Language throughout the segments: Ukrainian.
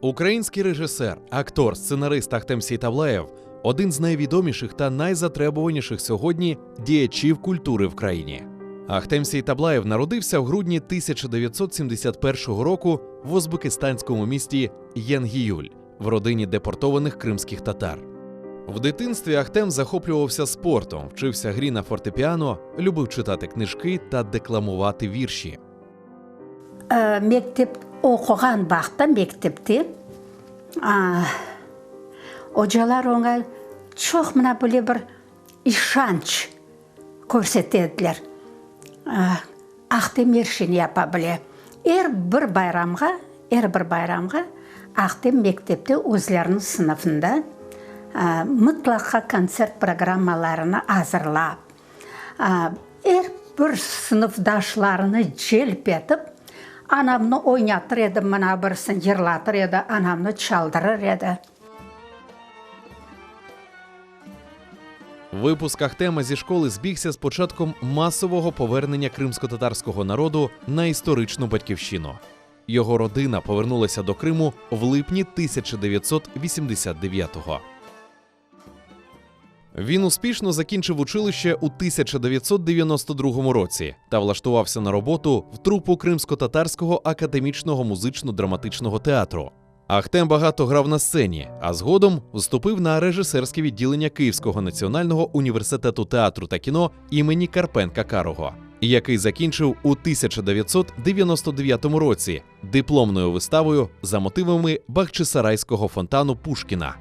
Український режисер, актор, сценарист Ахтем Сейтаблаєв – один з найвідоміших та найзатребуваніших сьогодні діячів культури в країні. Ахтем Сейтаблаєв народився в грудні 1971 року в узбекистанському місті Янгіюль в родині депортованих кримських татар. В дитинстві Ахтем захоплювався спортом, вчився грі на фортепіано, любив читати книжки та декламувати вірші. Мектеп оқыған бақта мектепте hocалар оңай çok мына біле бір ишанч көрсетеділер. Ахтем ершін япа біле. Әр бір байрамға Ахтем мектепте өзлерінің сыныфында мұтлақа концерт программаларını азырлап, әр бір сыныфдашыларını желп етіп, анамны ойнатыр еді, мына бірсін жырлатыр еді, анамны чалдырыр еді. Випуск Ахтема зі школи збігся з початком масового повернення кримсько-татарського народу на історичну батьківщину. Його родина повернулася до Криму в липні 1989-го. Він успішно закінчив училище у 1992 році та влаштувався на роботу в трупу Кримсько-татарського академічного музично-драматичного театру. Ахтем багато грав на сцені, а згодом вступив на режисерське відділення Київського національного університету театру та кіно імені Карпенка-Карого, який закінчив у 1999 році дипломною виставою за мотивами Бахчисарайського фонтану Пушкіна.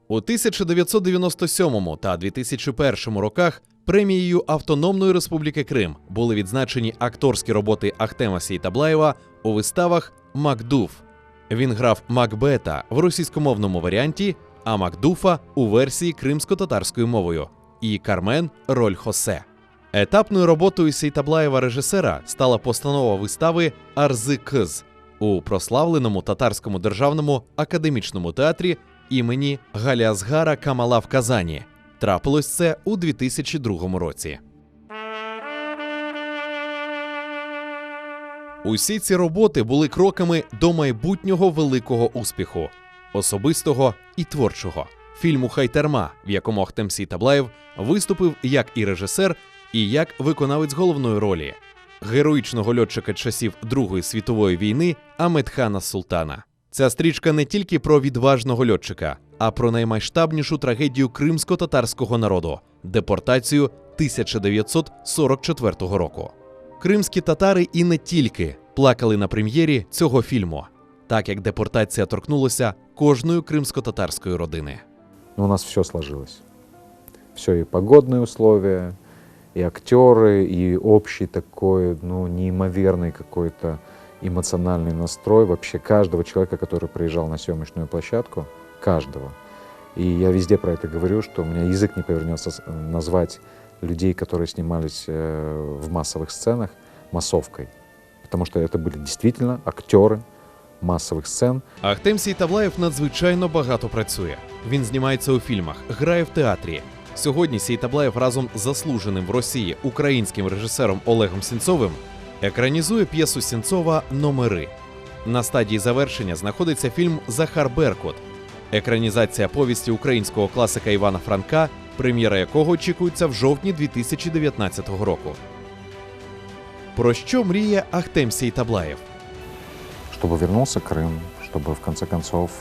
У 1997 та 2001 роках премією Автономної Республіки Крим були відзначені акторські роботи Ахтема Сейтаблаєва у виставах «Макдуф». Він грав Макбета в російськомовному варіанті, а Макдуфа у версії кримсько-татарською мовою і Кармен – роль Хосе. Етапною роботою Сейтаблаєва-режисера стала постанова вистави «Арзи Кыз» у прославленому татарському державному академічному театрі імені Галіасгара Камала в Казані. Трапилось це у 2002 році. Усі ці роботи були кроками до майбутнього великого успіху – особистого і творчого. Фільму «Хайтарма», в якому Ахтем Сейтаблаєв виступив як і режисер, і як виконавець головної ролі – героїчного льотчика часів Другої світової війни Амедхана Султана. Ця стрічка не тільки про відважного льотчика, а про наймасштабнішу трагедію кримсько-татарського народу – депортацію 1944 року. Кримські татари і не тільки плакали на прем'єрі цього фільму, так як депортація торкнулася кожної кримсько-татарської родини. У нас все сложилось. Все, и погодные условия, и актеры, и общий такой, неимоверный какой-то эмоциональный настрой вообще каждого человека, который приезжал на съемочную площадку, каждого. И я везде про это говорю, что у меня язык не повернется назвать людей, которые снимались в массовых сценах, массовкой. Потому что это были действительно актеры масових сцен. Ахтем Сейтаблаєв надзвичайно багато працює. Він знімається у фільмах, грає в театрі. Сьогодні Сейтаблаєв разом з заслуженим в Росії українським режисером Олегом Сенцовим екранізує п'єсу Сенцова «Номери». На стадії завершення знаходиться фільм «Захар Беркут», екранізація повісті українського класика Івана Франка, прем'єра якого очікується в жовтні 2019 року. Про що мріє Ахтем Сейтаблаєв? Чтобы вернулся Крым, чтобы в конце концов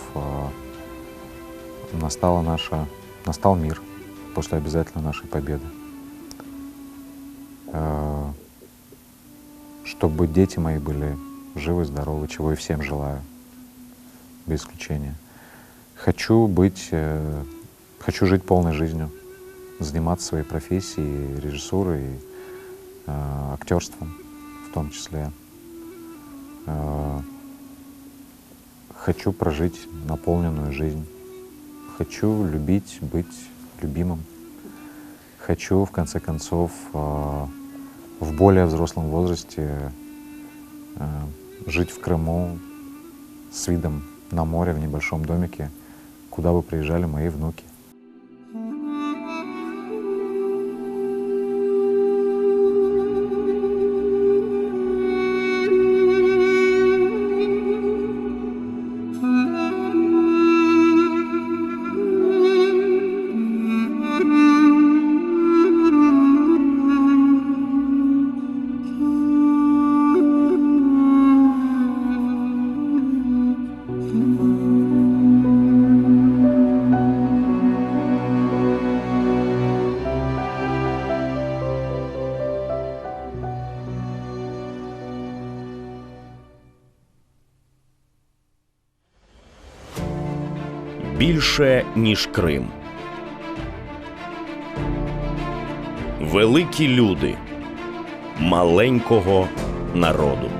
настал мир после обязательно нашей победы. Чтобы дети мои были живы, здоровы, чего и всем желаю, без исключения. Хочу жить полной жизнью, заниматься своей профессией, режиссурой, актерством в том числе. Хочу прожить наполненную жизнь. Хочу любить, быть любимым. Хочу, в конце концов, в более взрослом возрасте жить в Крыму с видом на море в небольшом домике, куда бы приезжали мои внуки. більше, ніж Крим. Великі люди маленького народу.